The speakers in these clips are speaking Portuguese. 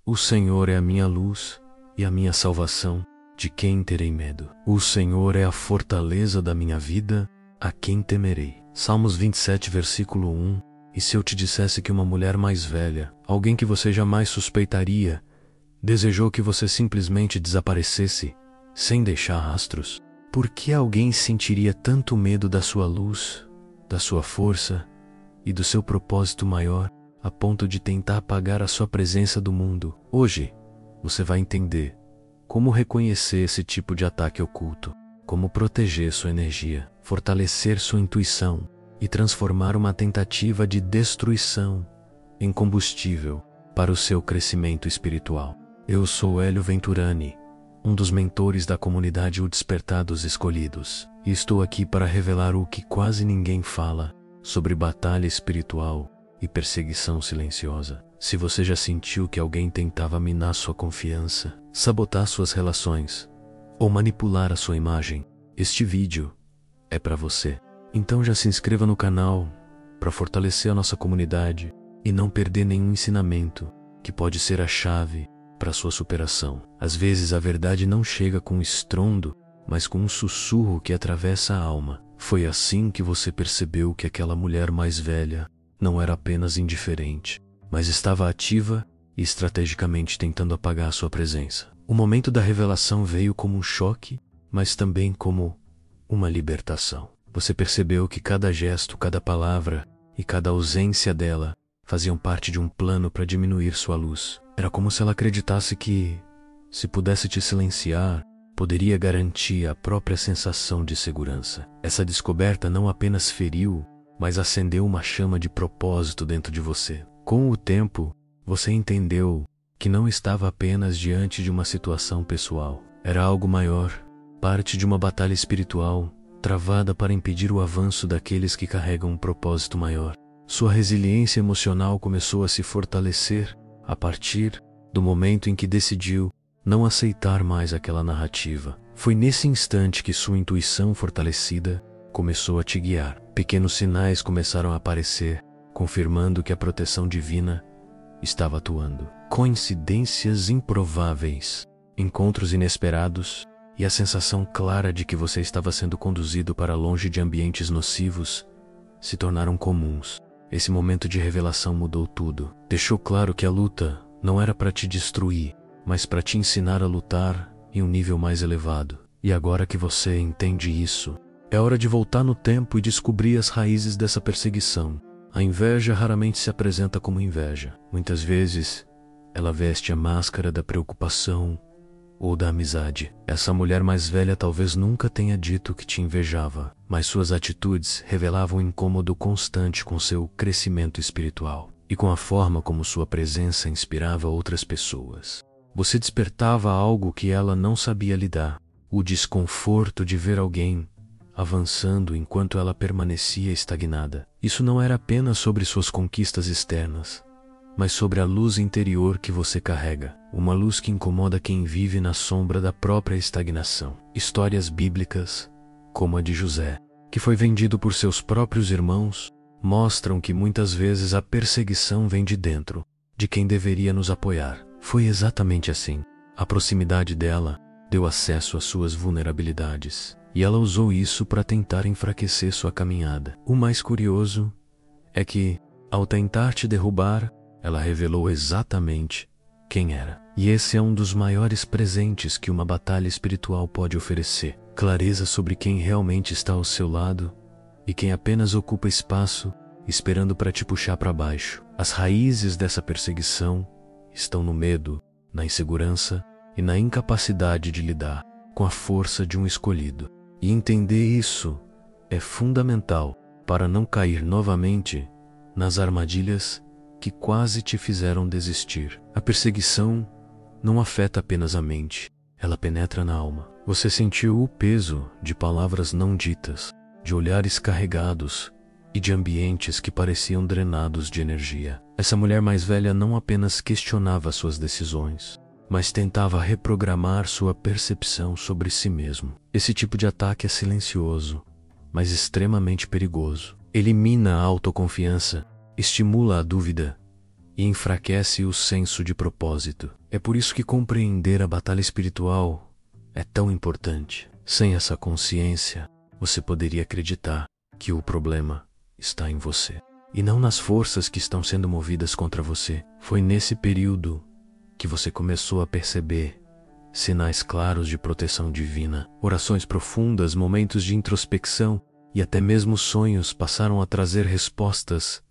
O Senhor é a minha luz e a minha salvação, de quem terei medo? O Senhor é a fortaleza da minha vida, a quem temerei? Salmos 27, versículo 1. E se eu te dissesse que uma mulher mais velha, alguém que você jamais suspeitaria, desejou que você simplesmente desaparecesse, sem deixar rastros? Por que alguém sentiria tanto medo da sua luz, da sua força e do seu propósito maior, a ponto de tentar apagar a sua presença do mundo? Hoje, você vai entender como reconhecer esse tipo de ataque oculto, como proteger sua energia, fortalecer sua intuição e transformar uma tentativa de destruição em combustível para o seu crescimento espiritual. Eu sou Hélio Venturani, um dos mentores da comunidade O Despertar dos Escolhidos, e estou aqui para revelar o que quase ninguém fala sobre batalha espiritual e perseguição silenciosa. Se você já sentiu que alguém tentava minar sua confiança, sabotar suas relações ou manipular a sua imagem, este vídeo é para você. Então já se inscreva no canal para fortalecer a nossa comunidade e não perder nenhum ensinamento que pode ser a chave para sua superação. Às vezes a verdade não chega com estrondo, mas com um sussurro que atravessa a alma. Foi assim que você percebeu que aquela mulher mais velha não era apenas indiferente, mas estava ativa e estrategicamente tentando apagar a sua presença. O momento da revelação veio como um choque, mas também como uma libertação. Você percebeu que cada gesto, cada palavra e cada ausência dela faziam parte de um plano para diminuir sua luz. Era como se ela acreditasse que, se pudesse te silenciar, poderia garantir a própria sensação de segurança. Essa descoberta não apenas feriu, mas acendeu uma chama de propósito dentro de você. Com o tempo, você entendeu que não estava apenas diante de uma situação pessoal. Era algo maior, parte de uma batalha espiritual, travada para impedir o avanço daqueles que carregam um propósito maior. Sua resiliência emocional começou a se fortalecer a partir do momento em que decidiu não aceitar mais aquela narrativa. Foi nesse instante que sua intuição fortalecida começou a te guiar. Pequenos sinais começaram a aparecer, confirmando que a proteção divina estava atuando. Coincidências improváveis, encontros inesperados e a sensação clara de que você estava sendo conduzido para longe de ambientes nocivos se tornaram comuns. Esse momento de revelação mudou tudo. Deixou claro que a luta não era para te destruir, mas para te ensinar a lutar em um nível mais elevado. E agora que você entende isso, é hora de voltar no tempo e descobrir as raízes dessa perseguição. A inveja raramente se apresenta como inveja. Muitas vezes, ela veste a máscara da preocupação ou da amizade. Essa mulher mais velha talvez nunca tenha dito que te invejava, mas suas atitudes revelavam um incômodo constante com seu crescimento espiritual e com a forma como sua presença inspirava outras pessoas. Você despertava algo que ela não sabia lidar, o desconforto de ver alguém avançando enquanto ela permanecia estagnada. Isso não era apenas sobre suas conquistas externas, mas sobre a luz interior que você carrega, uma luz que incomoda quem vive na sombra da própria estagnação. Histórias bíblicas, como a de José, que foi vendido por seus próprios irmãos, mostram que muitas vezes a perseguição vem de dentro, de quem deveria nos apoiar. Foi exatamente assim. A proximidade dela deu acesso às suas vulnerabilidades, e ela usou isso para tentar enfraquecer sua caminhada. O mais curioso é que, ao tentar te derrubar, ela revelou exatamente quem era. E esse é um dos maiores presentes que uma batalha espiritual pode oferecer. Clareza sobre quem realmente está ao seu lado e quem apenas ocupa espaço esperando para te puxar para baixo. As raízes dessa perseguição estão no medo, na insegurança e na incapacidade de lidar com a força de um escolhido. E entender isso é fundamental para não cair novamente nas armadilhas que quase te fizeram desistir. A perseguição não afeta apenas a mente, ela penetra na alma. Você sentiu o peso de palavras não ditas, de olhares carregados e de ambientes que pareciam drenados de energia. Essa mulher mais velha não apenas questionava suas decisões, mas tentava reprogramar sua percepção sobre si mesmo. Esse tipo de ataque é silencioso, mas extremamente perigoso. Ele mina a autoconfiança, estimula a dúvida e enfraquece o senso de propósito. É por isso que compreender a batalha espiritual é tão importante. Sem essa consciência, você poderia acreditar que o problema está em você e não nas forças que estão sendo movidas contra você. Foi nesse período que você começou a perceber sinais claros de proteção divina. Orações profundas, momentos de introspecção e até mesmo sonhos passaram a trazer respostas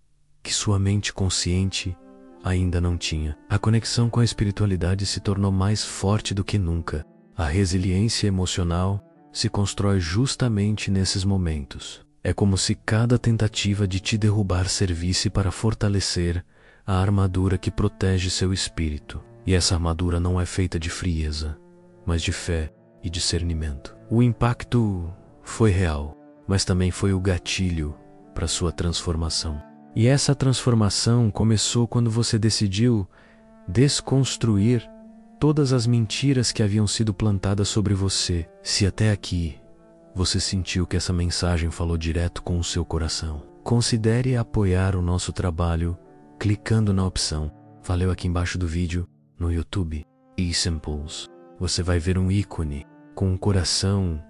que sua mente consciente ainda não tinha. A conexão com a espiritualidade se tornou mais forte do que nunca. A resiliência emocional se constrói justamente nesses momentos. É como se cada tentativa de te derrubar servisse para fortalecer a armadura que protege seu espírito. E essa armadura não é feita de frieza, mas de fé e discernimento. O impacto foi real, mas também foi o gatilho para sua transformação. E essa transformação começou quando você decidiu desconstruir todas as mentiras que haviam sido plantadas sobre você. Se até aqui você sentiu que essa mensagem falou direto com o seu coração, considere apoiar o nosso trabalho clicando na opção "Valeu" aqui embaixo do vídeo no YouTube. eSimples. Você vai ver um ícone com um coração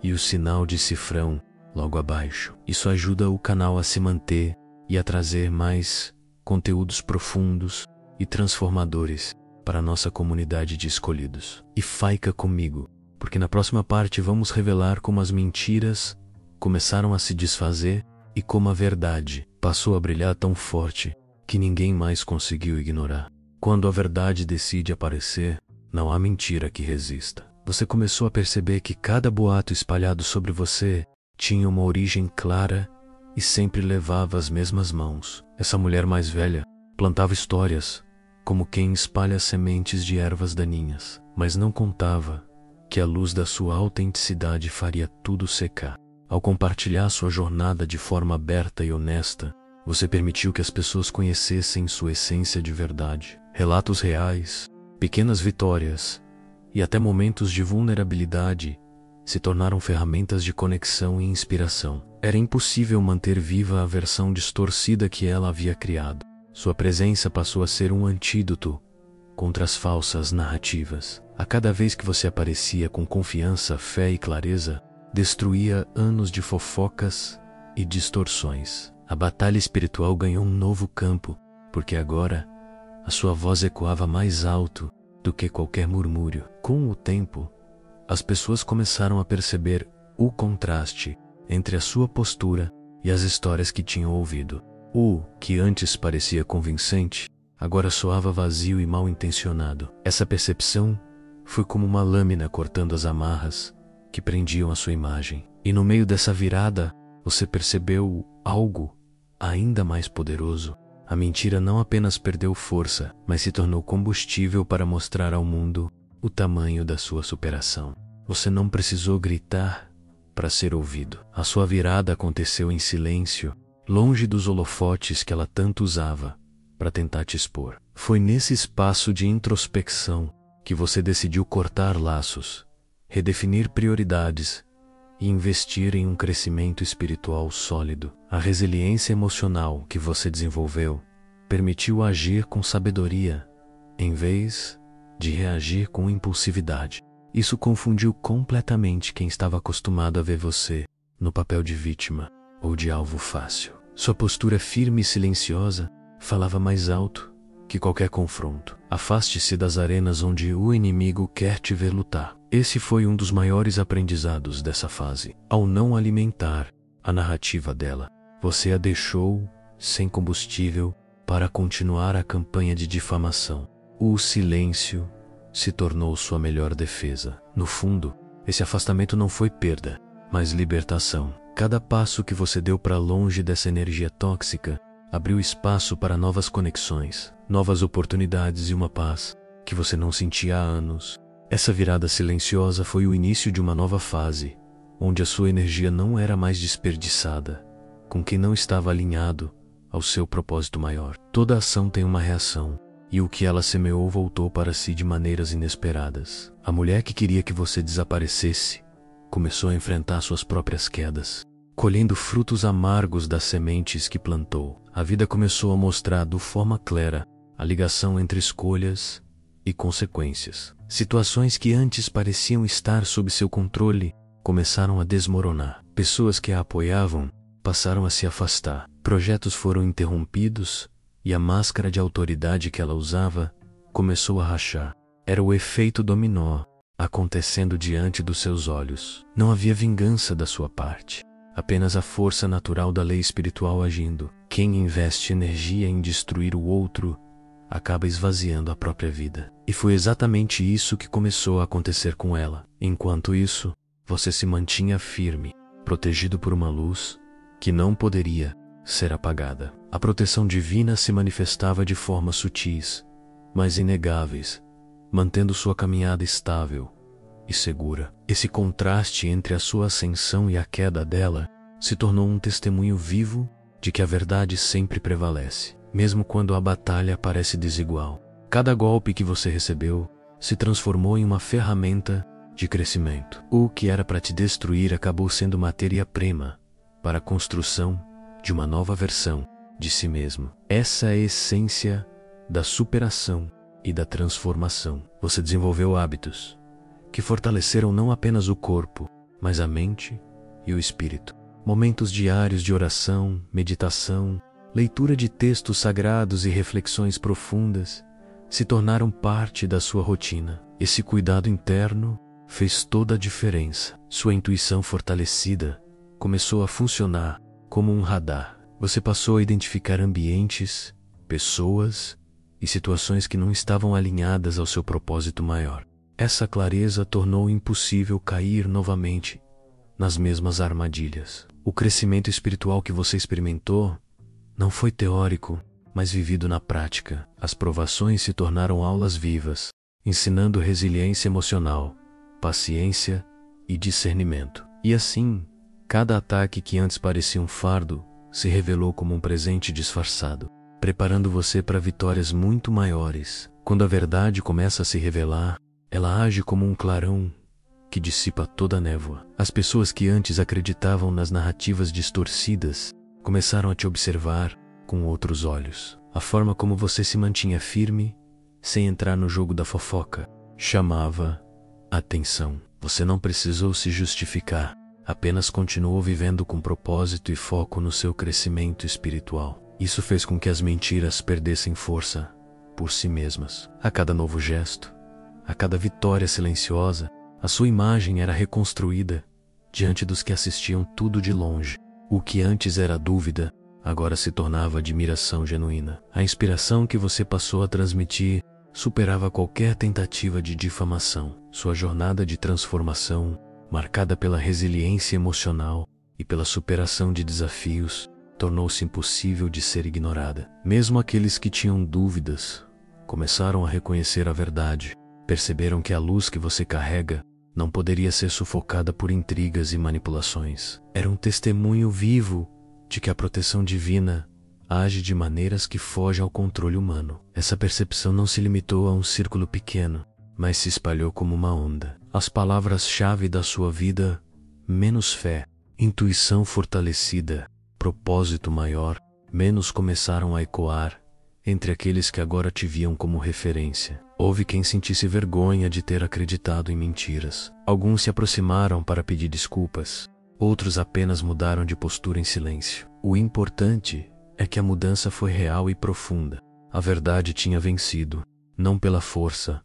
e o sinal de cifrão logo abaixo. Isso ajuda o canal a se manter e a trazer mais conteúdos profundos e transformadores para a nossa comunidade de escolhidos. E fica comigo, porque na próxima parte vamos revelar como as mentiras começaram a se desfazer e como a verdade passou a brilhar tão forte que ninguém mais conseguiu ignorar. Quando a verdade decide aparecer, não há mentira que resista. Você começou a perceber que cada boato espalhado sobre você tinha uma origem clara e sempre levava as mesmas mãos. Essa mulher mais velha plantava histórias como quem espalha sementes de ervas daninhas, mas não contava que a luz da sua autenticidade faria tudo secar. Ao compartilhar sua jornada de forma aberta e honesta, você permitiu que as pessoas conhecessem sua essência de verdade. Relatos reais, pequenas vitórias e até momentos de vulnerabilidade se tornaram ferramentas de conexão e inspiração. Era impossível manter viva a versão distorcida que ela havia criado. Sua presença passou a ser um antídoto contra as falsas narrativas. A cada vez que você aparecia com confiança, fé e clareza, destruía anos de fofocas e distorções. A batalha espiritual ganhou um novo campo, porque agora a sua voz ecoava mais alto do que qualquer murmúrio. Com o tempo, as pessoas começaram a perceber o contraste entre a sua postura e as histórias que tinham ouvido. O que antes parecia convincente, agora soava vazio e mal intencionado. Essa percepção foi como uma lâmina cortando as amarras que prendiam a sua imagem. E no meio dessa virada, você percebeu algo ainda mais poderoso. A mentira não apenas perdeu força, mas se tornou combustível para mostrar ao mundo o tamanho da sua superação. Você não precisou gritar para ser ouvido. A sua virada aconteceu em silêncio, longe dos holofotes que ela tanto usava para tentar te expor. Foi nesse espaço de introspecção que você decidiu cortar laços, redefinir prioridades e investir em um crescimento espiritual sólido. A resiliência emocional que você desenvolveu permitiu agir com sabedoria, em vez de reagir com impulsividade. Isso confundiu completamente quem estava acostumado a ver você no papel de vítima ou de alvo fácil. Sua postura firme e silenciosa falava mais alto que qualquer confronto. Afaste-se das arenas onde o inimigo quer te ver lutar. Esse foi um dos maiores aprendizados dessa fase. Ao não alimentar a narrativa dela, você a deixou sem combustível para continuar a campanha de difamação. O silêncio se tornou sua melhor defesa. No fundo, esse afastamento não foi perda, mas libertação. Cada passo que você deu para longe dessa energia tóxica abriu espaço para novas conexões, novas oportunidades e uma paz que você não sentia há anos. Essa virada silenciosa foi o início de uma nova fase, onde a sua energia não era mais desperdiçada com quem não estava alinhado ao seu propósito maior. Toda ação tem uma reação, e o que ela semeou voltou para si de maneiras inesperadas. A mulher que queria que você desaparecesse começou a enfrentar suas próprias quedas, colhendo frutos amargos das sementes que plantou. A vida começou a mostrar de forma clara a ligação entre escolhas e consequências. Situações que antes pareciam estar sob seu controle começaram a desmoronar. Pessoas que a apoiavam passaram a se afastar. Projetos foram interrompidos e a máscara de autoridade que ela usava começou a rachar. Era o efeito dominó acontecendo diante dos seus olhos. Não havia vingança da sua parte, apenas a força natural da lei espiritual agindo. Quem investe energia em destruir o outro acaba esvaziando a própria vida. E foi exatamente isso que começou a acontecer com ela. Enquanto isso, você se mantinha firme, protegido por uma luz que não poderia ser apagada. A proteção divina se manifestava de formas sutis, mas inegáveis, mantendo sua caminhada estável e segura. Esse contraste entre a sua ascensão e a queda dela se tornou um testemunho vivo de que a verdade sempre prevalece, mesmo quando a batalha parece desigual. Cada golpe que você recebeu se transformou em uma ferramenta de crescimento. O que era para te destruir acabou sendo matéria-prima para a construção de uma nova versão de si mesmo. Essa é a essência da superação e da transformação. Você desenvolveu hábitos que fortaleceram não apenas o corpo, mas a mente e o espírito. Momentos diários de oração, meditação, leitura de textos sagrados e reflexões profundas se tornaram parte da sua rotina. Esse cuidado interno fez toda a diferença. Sua intuição fortalecida começou a funcionar como um radar. Você passou a identificar ambientes, pessoas e situações que não estavam alinhadas ao seu propósito maior. Essa clareza tornou impossível cair novamente nas mesmas armadilhas. O crescimento espiritual que você experimentou não foi teórico, mas vivido na prática. As provações se tornaram aulas vivas, ensinando resiliência emocional, paciência e discernimento. E assim, cada ataque que antes parecia um fardo se revelou como um presente disfarçado, preparando você para vitórias muito maiores. Quando a verdade começa a se revelar, ela age como um clarão que dissipa toda a névoa. As pessoas que antes acreditavam nas narrativas distorcidas começaram a te observar com outros olhos. A forma como você se mantinha firme, sem entrar no jogo da fofoca, chamava atenção. Você não precisou se justificar, apenas continuou vivendo com propósito e foco no seu crescimento espiritual. Isso fez com que as mentiras perdessem força por si mesmas. A cada novo gesto, a cada vitória silenciosa, a sua imagem era reconstruída diante dos que assistiam tudo de longe. O que antes era dúvida, agora se tornava admiração genuína. A inspiração que você passou a transmitir superava qualquer tentativa de difamação. Sua jornada de transformação, marcada pela resiliência emocional e pela superação de desafios, tornou-se impossível de ser ignorada. Mesmo aqueles que tinham dúvidas começaram a reconhecer a verdade. Perceberam que a luz que você carrega não poderia ser sufocada por intrigas e manipulações. Era um testemunho vivo de que a proteção divina age de maneiras que fogem ao controle humano. Essa percepção não se limitou a um círculo pequeno, mas se espalhou como uma onda. As palavras-chave da sua vida: menos fé, intuição fortalecida, propósito maior, menos, começaram a ecoar entre aqueles que agora te viam como referência. Houve quem sentisse vergonha de ter acreditado em mentiras. Alguns se aproximaram para pedir desculpas, outros apenas mudaram de postura em silêncio. O importante é que a mudança foi real e profunda. A verdade tinha vencido, não pela força,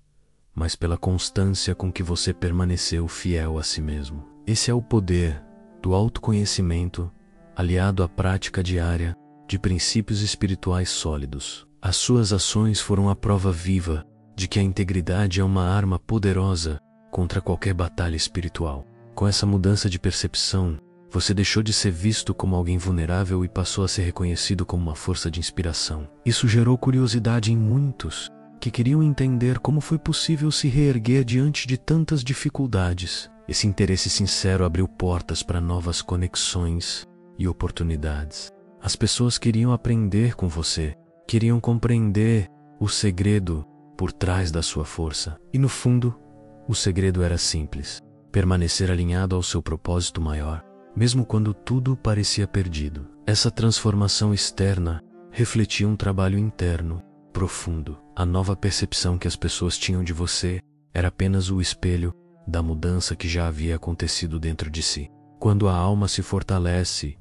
mas pela constância com que você permaneceu fiel a si mesmo. Esse é o poder do autoconhecimento, aliado à prática diária de princípios espirituais sólidos. As suas ações foram a prova viva de que a integridade é uma arma poderosa contra qualquer batalha espiritual. Com essa mudança de percepção, você deixou de ser visto como alguém vulnerável e passou a ser reconhecido como uma força de inspiração. Isso gerou curiosidade em muitos, que queriam entender como foi possível se reerguer diante de tantas dificuldades. Esse interesse sincero abriu portas para novas conexões e oportunidades. As pessoas queriam aprender com você, queriam compreender o segredo por trás da sua força. E no fundo, o segredo era simples: permanecer alinhado ao seu propósito maior, mesmo quando tudo parecia perdido. Essa transformação externa refletia um trabalho interno profundo. A nova percepção que as pessoas tinham de você era apenas o espelho da mudança que já havia acontecido dentro de si. Quando a alma se fortalece,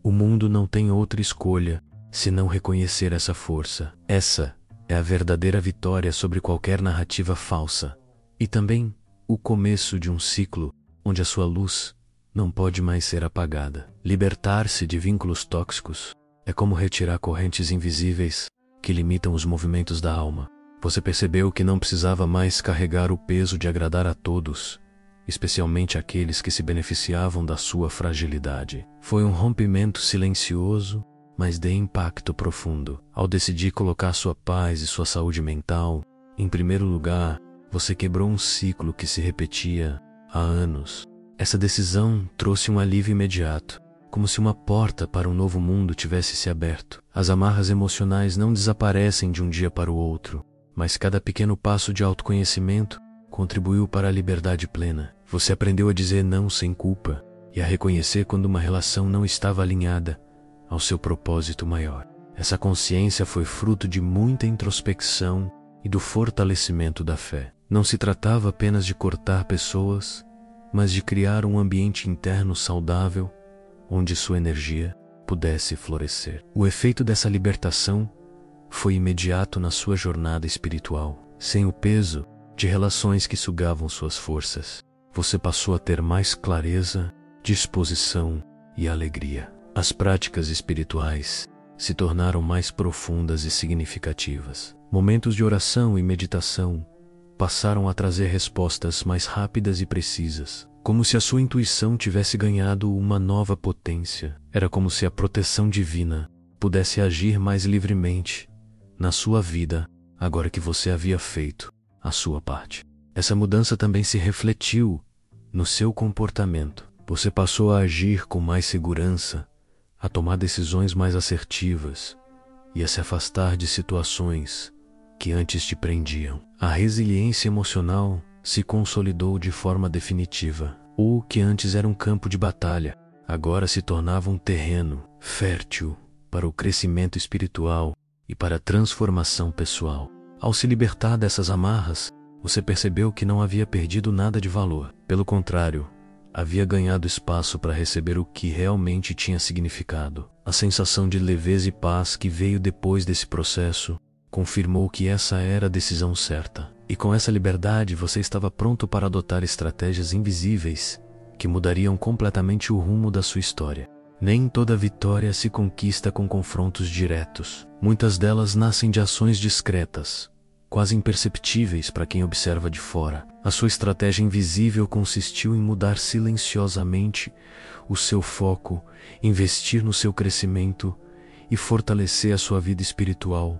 o mundo não tem outra escolha senão reconhecer essa força. Essa é a verdadeira vitória sobre qualquer narrativa falsa, e também o começo de um ciclo onde a sua luz não pode mais ser apagada. Libertar-se de vínculos tóxicos é como retirar correntes invisíveis que limitam os movimentos da alma. Você percebeu que não precisava mais carregar o peso de agradar a todos, especialmente aqueles que se beneficiavam da sua fragilidade. Foi um rompimento silencioso, mas de impacto profundo. Ao decidir colocar sua paz e sua saúde mental em primeiro lugar, você quebrou um ciclo que se repetia há anos. Essa decisão trouxe um alívio imediato, como se uma porta para um novo mundo tivesse se aberto. As amarras emocionais não desaparecem de um dia para o outro, mas cada pequeno passo de autoconhecimento contribuiu para a liberdade plena. Você aprendeu a dizer não sem culpa e a reconhecer quando uma relação não estava alinhada ao seu propósito maior. Essa consciência foi fruto de muita introspecção e do fortalecimento da fé. Não se tratava apenas de cortar pessoas, mas de criar um ambiente interno saudável onde sua energia pudesse florescer. O efeito dessa libertação foi imediato na sua jornada espiritual. Sem o peso de relações que sugavam suas forças, você passou a ter mais clareza, disposição e alegria. As práticas espirituais se tornaram mais profundas e significativas. Momentos de oração e meditação passaram a trazer respostas mais rápidas e precisas, como se a sua intuição tivesse ganhado uma nova potência. Era como se a proteção divina pudesse agir mais livremente na sua vida, agora que você havia feito a sua parte. Essa mudança também se refletiu no seu comportamento. Você passou a agir com mais segurança, a tomar decisões mais assertivas e a se afastar de situações que antes te prendiam. A resiliência emocional se consolidou de forma definitiva. O que antes era um campo de batalha, agora se tornava um terreno fértil para o crescimento espiritual e para a transformação pessoal. Ao se libertar dessas amarras, você percebeu que não havia perdido nada de valor. Pelo contrário, havia ganhado espaço para receber o que realmente tinha significado. A sensação de leveza e paz que veio depois desse processo confirmou que essa era a decisão certa. E com essa liberdade você estava pronto para adotar estratégias invisíveis que mudariam completamente o rumo da sua história. Nem toda vitória se conquista com confrontos diretos. Muitas delas nascem de ações discretas, quase imperceptíveis para quem observa de fora. A sua estratégia invisível consistiu em mudar silenciosamente o seu foco, investir no seu crescimento e fortalecer a sua vida espiritual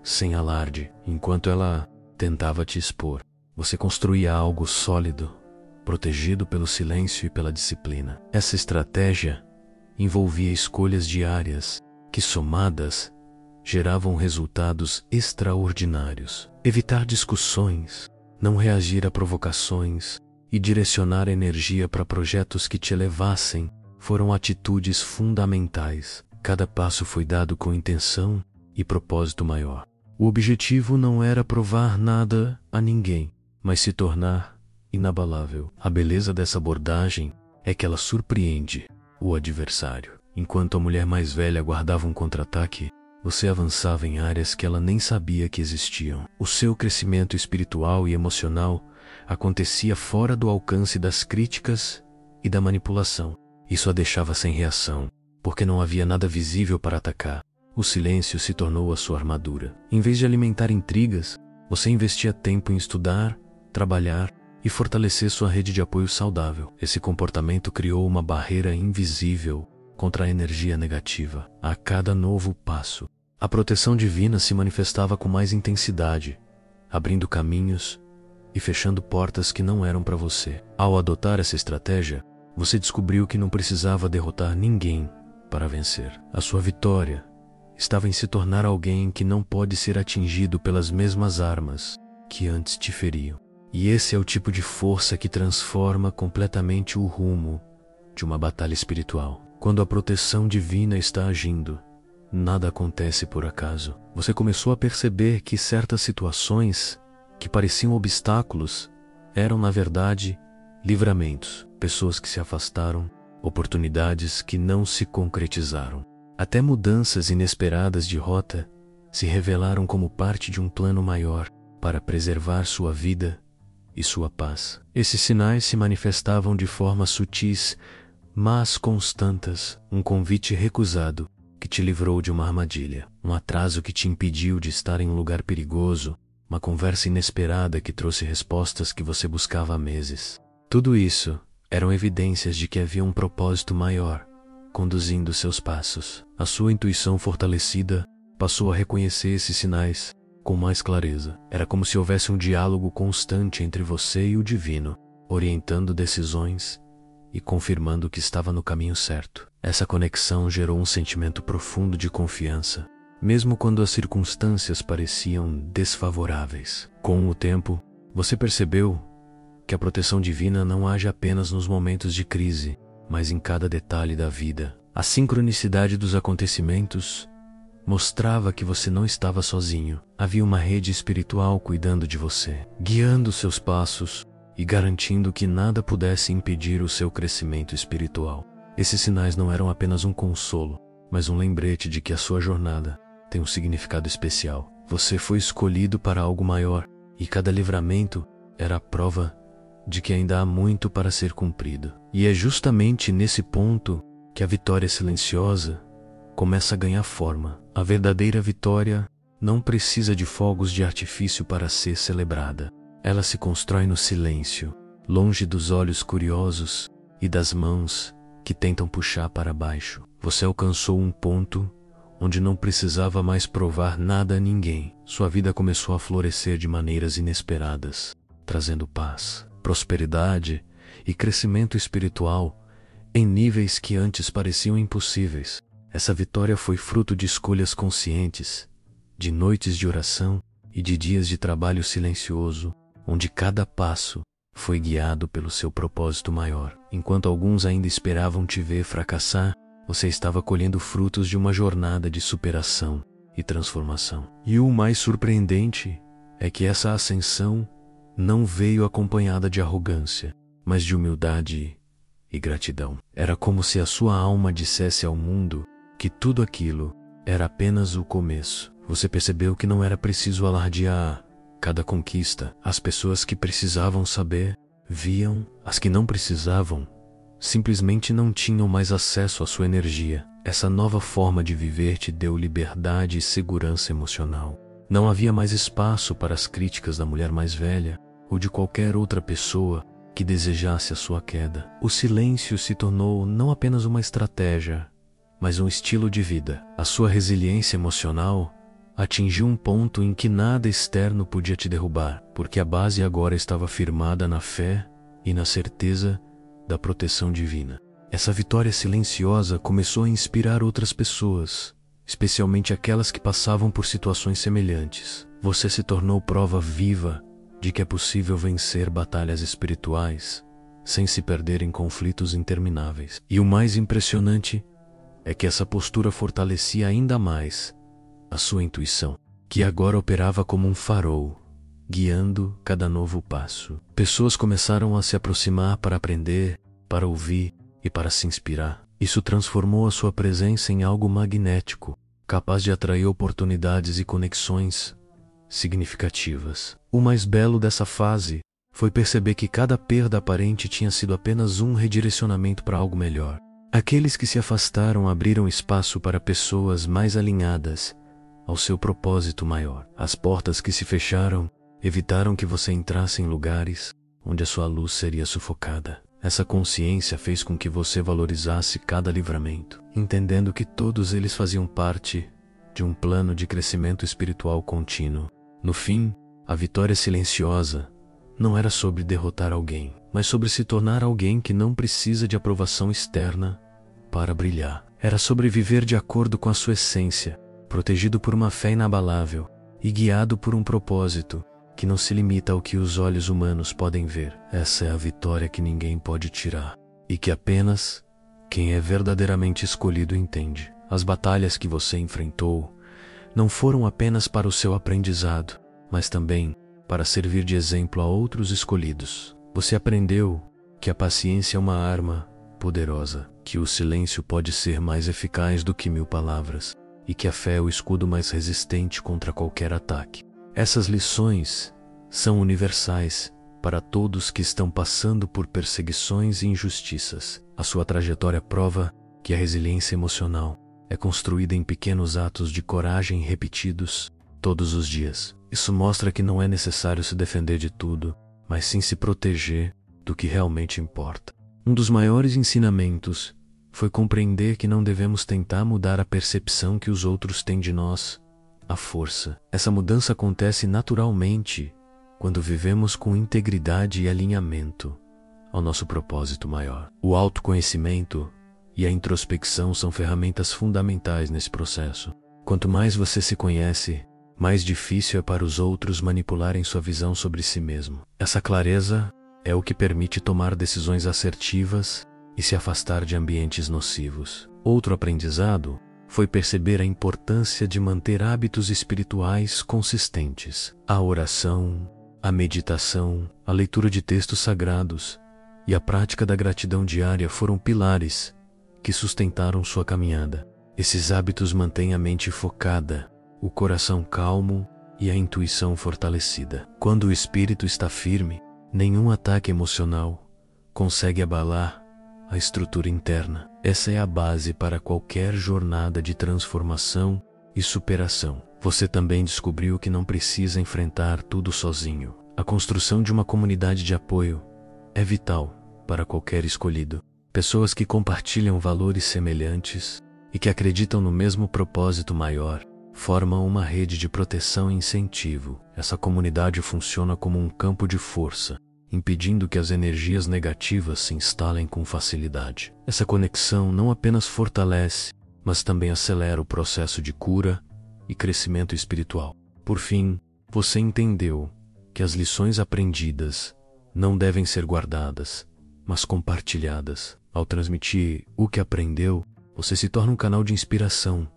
sem alarde. Enquanto ela tentava te expor, você construía algo sólido, protegido pelo silêncio e pela disciplina. Essa estratégia envolvia escolhas diárias que, somadas, geravam resultados extraordinários. Evitar discussões, não reagir a provocações e direcionar a energia para projetos que te elevassem foram atitudes fundamentais. Cada passo foi dado com intenção e propósito maior. O objetivo não era provar nada a ninguém, mas se tornar inabalável. A beleza dessa abordagem é que ela surpreende o adversário. Enquanto a mulher mais velha guardava um contra-ataque, você avançava em áreas que ela nem sabia que existiam. O seu crescimento espiritual e emocional acontecia fora do alcance das críticas e da manipulação. Isso a deixava sem reação, porque não havia nada visível para atacar. O silêncio se tornou a sua armadura. Em vez de alimentar intrigas, você investia tempo em estudar, trabalhar e fortalecer sua rede de apoio saudável. Esse comportamento criou uma barreira invisível contra a energia negativa. A cada novo passo, a proteção divina se manifestava com mais intensidade, abrindo caminhos e fechando portas que não eram para você. Ao adotar essa estratégia, você descobriu que não precisava derrotar ninguém para vencer. A sua vitória estava em se tornar alguém que não pode ser atingido pelas mesmas armas que antes te feriam. E esse é o tipo de força que transforma completamente o rumo de uma batalha espiritual. Quando a proteção divina está agindo, nada acontece por acaso. Você começou a perceber que certas situações que pareciam obstáculos eram, na verdade, livramentos. Pessoas que se afastaram, oportunidades que não se concretizaram. Até mudanças inesperadas de rota se revelaram como parte de um plano maior para preservar sua vida e sua paz. Esses sinais se manifestavam de formas sutis, mas constantes. Um convite recusado que te livrou de uma armadilha, um atraso que te impediu de estar em um lugar perigoso, uma conversa inesperada que trouxe respostas que você buscava há meses. Tudo isso eram evidências de que havia um propósito maior conduzindo seus passos. A sua intuição fortalecida passou a reconhecer esses sinais com mais clareza. Era como se houvesse um diálogo constante entre você e o divino, orientando decisões e confirmando que estava no caminho certo. Essa conexão gerou um sentimento profundo de confiança, mesmo quando as circunstâncias pareciam desfavoráveis. Com o tempo, você percebeu que a proteção divina não age apenas nos momentos de crise, mas em cada detalhe da vida. A sincronicidade dos acontecimentos mostrava que você não estava sozinho. Havia uma rede espiritual cuidando de você, guiando seus passos e garantindo que nada pudesse impedir o seu crescimento espiritual. Esses sinais não eram apenas um consolo, mas um lembrete de que a sua jornada tem um significado especial. Você foi escolhido para algo maior, e cada livramento era a prova de que ainda há muito para ser cumprido. E é justamente nesse ponto que a vitória silenciosa começa a ganhar forma. A verdadeira vitória não precisa de fogos de artifício para ser celebrada. Ela se constrói no silêncio, longe dos olhos curiosos e das mãos que tentam puxar para baixo. Você alcançou um ponto onde não precisava mais provar nada a ninguém. Sua vida começou a florescer de maneiras inesperadas, trazendo paz, prosperidade e crescimento espiritual em níveis que antes pareciam impossíveis. Essa vitória foi fruto de escolhas conscientes, de noites de oração e de dias de trabalho silencioso, onde cada passo foi guiado pelo seu propósito maior. Enquanto alguns ainda esperavam te ver fracassar, você estava colhendo frutos de uma jornada de superação e transformação. E o mais surpreendente é que essa ascensão não veio acompanhada de arrogância, mas de humildade e gratidão. Era como se a sua alma dissesse ao mundo que tudo aquilo era apenas o começo. Você percebeu que não era preciso alardear cada conquista. As pessoas que precisavam saber, viam. As que não precisavam, simplesmente não tinham mais acesso à sua energia. Essa nova forma de viver te deu liberdade e segurança emocional. Não havia mais espaço para as críticas da mulher mais velha ou de qualquer outra pessoa que desejasse a sua queda. O silêncio se tornou não apenas uma estratégia, mas um estilo de vida. A sua resiliência emocional atingiu um ponto em que nada externo podia te derrubar, porque a base agora estava firmada na fé e na certeza da proteção divina. Essa vitória silenciosa começou a inspirar outras pessoas, especialmente aquelas que passavam por situações semelhantes. Você se tornou prova viva de que é possível vencer batalhas espirituais sem se perder em conflitos intermináveis. E o mais impressionante é que essa postura fortalecia ainda mais a sua intuição, que agora operava como um farol, guiando cada novo passo. Pessoas começaram a se aproximar para aprender, para ouvir e para se inspirar. Isso transformou a sua presença em algo magnético, capaz de atrair oportunidades e conexões significativas. O mais belo dessa fase foi perceber que cada perda aparente tinha sido apenas um redirecionamento para algo melhor. Aqueles que se afastaram abriram espaço para pessoas mais alinhadas ao seu propósito maior. As portas que se fecharam evitaram que você entrasse em lugares onde a sua luz seria sufocada. Essa consciência fez com que você valorizasse cada livramento, entendendo que todos eles faziam parte de um plano de crescimento espiritual contínuo. No fim, a vitória silenciosa não era sobre derrotar alguém, mas sobre se tornar alguém que não precisa de aprovação externa para brilhar. Era sobre viver de acordo com a sua essência, protegido por uma fé inabalável e guiado por um propósito que não se limita ao que os olhos humanos podem ver. Essa é a vitória que ninguém pode tirar e que apenas quem é verdadeiramente escolhido entende. As batalhas que você enfrentou não foram apenas para o seu aprendizado, mas também para servir de exemplo a outros escolhidos. Você aprendeu que a paciência é uma arma poderosa, que o silêncio pode ser mais eficaz do que 1000 palavras, e que a fé é o escudo mais resistente contra qualquer ataque. Essas lições são universais para todos que estão passando por perseguições e injustiças. A sua trajetória prova que a resiliência emocional é construída em pequenos atos de coragem repetidos todos os dias. Isso mostra que não é necessário se defender de tudo, mas sim se proteger do que realmente importa. Um dos maiores ensinamentos foi compreender que não devemos tentar mudar a percepção que os outros têm de nós, à força. Essa mudança acontece naturalmente quando vivemos com integridade e alinhamento ao nosso propósito maior. O autoconhecimento e a introspecção são ferramentas fundamentais nesse processo. Quanto mais você se conhece, mais difícil é para os outros manipularem sua visão sobre si mesmo. Essa clareza é o que permite tomar decisões assertivas e se afastar de ambientes nocivos. Outro aprendizado foi perceber a importância de manter hábitos espirituais consistentes. A oração, a meditação, a leitura de textos sagrados e a prática da gratidão diária foram pilares que sustentaram sua caminhada. Esses hábitos mantêm a mente focada, o coração calmo e a intuição fortalecida. Quando o espírito está firme, nenhum ataque emocional consegue abalar a estrutura interna. Essa é a base para qualquer jornada de transformação e superação. Você também descobriu que não precisa enfrentar tudo sozinho. A construção de uma comunidade de apoio é vital para qualquer escolhido. Pessoas que compartilham valores semelhantes e que acreditam no mesmo propósito maior formam uma rede de proteção e incentivo. Essa comunidade funciona como um campo de força, impedindo que as energias negativas se instalem com facilidade. Essa conexão não apenas fortalece, mas também acelera o processo de cura e crescimento espiritual. Por fim, você entendeu que as lições aprendidas não devem ser guardadas, mas compartilhadas. Ao transmitir o que aprendeu, você se torna um canal de inspiração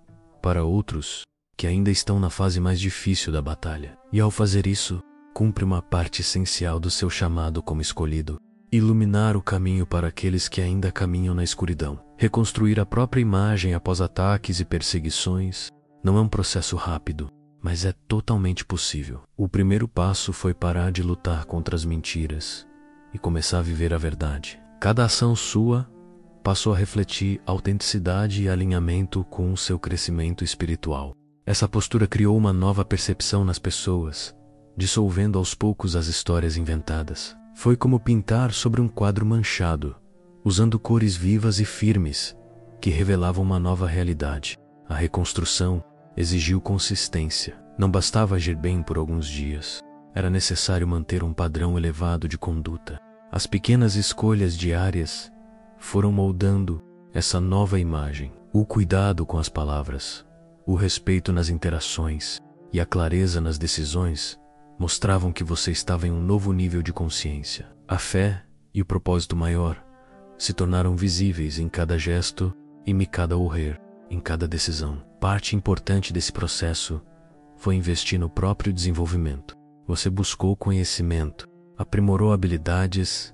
para outros que ainda estão na fase mais difícil da batalha. E ao fazer isso, cumpre uma parte essencial do seu chamado como escolhido: iluminar o caminho para aqueles que ainda caminham na escuridão. Reconstruir a própria imagem após ataques e perseguições não é um processo rápido, mas é totalmente possível. O primeiro passo foi parar de lutar contra as mentiras e começar a viver a verdade. Cada ação sua passou a refletir autenticidade e alinhamento com o seu crescimento espiritual. Essa postura criou uma nova percepção nas pessoas, dissolvendo aos poucos as histórias inventadas. Foi como pintar sobre um quadro manchado, usando cores vivas e firmes, que revelavam uma nova realidade. A reconstrução exigiu consistência. Não bastava agir bem por alguns dias. Era necessário manter um padrão elevado de conduta. As pequenas escolhas diárias foram moldando essa nova imagem. O cuidado com as palavras, o respeito nas interações e a clareza nas decisões mostravam que você estava em um novo nível de consciência. A fé e o propósito maior se tornaram visíveis em cada gesto e em cada horrer, em cada decisão. Parte importante desse processo foi investir no próprio desenvolvimento. Você buscou conhecimento, aprimorou habilidades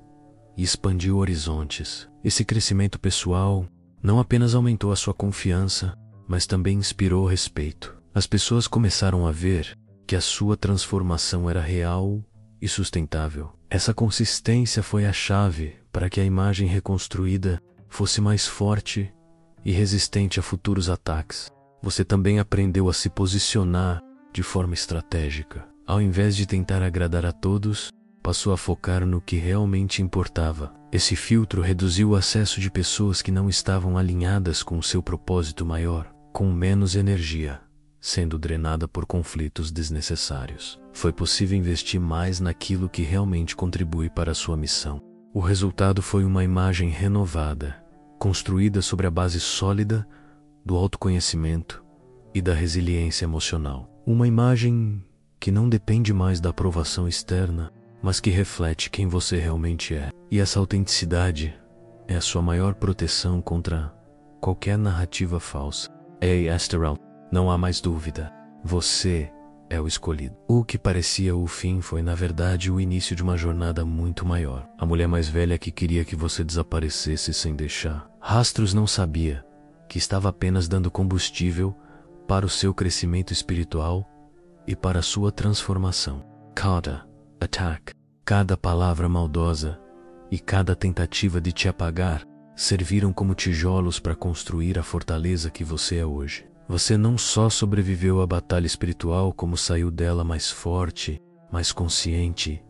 e expandiu horizontes. Esse crescimento pessoal não apenas aumentou a sua confiança, mas também inspirou respeito. As pessoas começaram a ver que a sua transformação era real e sustentável. Essa consistência foi a chave para que a imagem reconstruída fosse mais forte e resistente a futuros ataques. Você também aprendeu a se posicionar de forma estratégica. Ao invés de tentar agradar a todos, passou a focar no que realmente importava. Esse filtro reduziu o acesso de pessoas que não estavam alinhadas com o seu propósito maior, com menos energia sendo drenada por conflitos desnecessários. Foi possível investir mais naquilo que realmente contribui para a sua missão. O resultado foi uma imagem renovada, construída sobre a base sólida do autoconhecimento e da resiliência emocional. Uma imagem que não depende mais da aprovação externa, mas que reflete quem você realmente é. E essa autenticidade é a sua maior proteção contra qualquer narrativa falsa. Ei, Asteral, não há mais dúvida. Você é o escolhido. O que parecia o fim foi, na verdade, o início de uma jornada muito maior. A mulher mais velha que queria que você desaparecesse sem deixar rastros não sabia que estava apenas dando combustível para o seu crescimento espiritual e para a sua transformação. Cada ataque, cada palavra maldosa e cada tentativa de te apagar serviram como tijolos para construir a fortaleza que você é hoje. Você não só sobreviveu à batalha espiritual, como saiu dela mais forte, mais consciente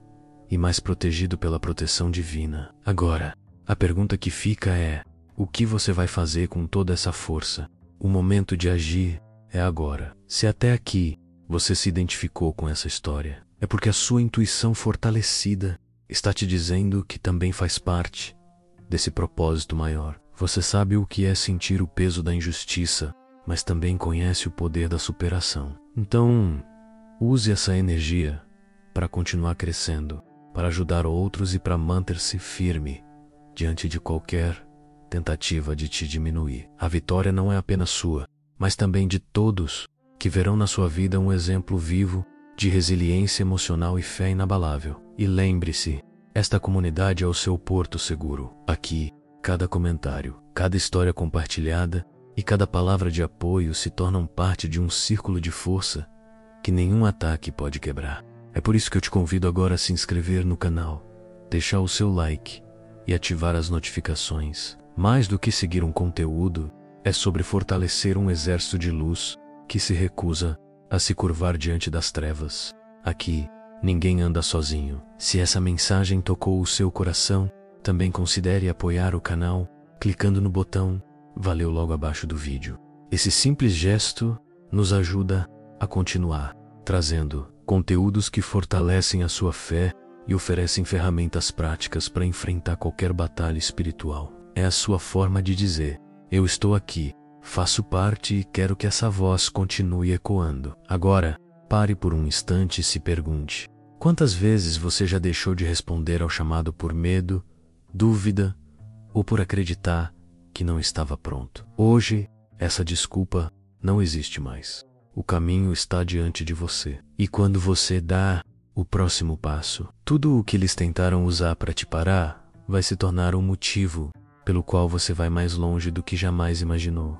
e mais protegido pela proteção divina. Agora, a pergunta que fica é: o que você vai fazer com toda essa força? O momento de agir é agora. Se até aqui você se identificou com essa história, é porque a sua intuição fortalecida está te dizendo que também faz parte desse propósito maior. Você sabe o que é sentir o peso da injustiça, mas também conhece o poder da superação. Então, use essa energia para continuar crescendo, para ajudar outros e para manter-se firme diante de qualquer tentativa de te diminuir. A vitória não é apenas sua, mas também de todos que verão na sua vida um exemplo vivo de resiliência emocional e fé inabalável. E lembre-se, esta comunidade é o seu porto seguro. Aqui, cada comentário, cada história compartilhada e cada palavra de apoio se tornam parte de um círculo de força que nenhum ataque pode quebrar. É por isso que eu te convido agora a se inscrever no canal, deixar o seu like e ativar as notificações. Mais do que seguir um conteúdo, é sobre fortalecer um exército de luz que se recusa a se curvar diante das trevas. Aqui, ninguém anda sozinho. Se essa mensagem tocou o seu coração, também considere apoiar o canal clicando no botão "Valeu" logo abaixo do vídeo. Esse simples gesto nos ajuda a continuar trazendo conteúdos que fortalecem a sua fé e oferecem ferramentas práticas para enfrentar qualquer batalha espiritual. É a sua forma de dizer: eu estou aqui, faço parte e quero que essa voz continue ecoando. Agora, pare por um instante e se pergunte: quantas vezes você já deixou de responder ao chamado por medo, dúvida ou por acreditar que não estava pronto? Hoje, essa desculpa não existe mais. O caminho está diante de você. E quando você dá o próximo passo, tudo o que eles tentaram usar para te parar vai se tornar um motivo pelo qual você vai mais longe do que jamais imaginou.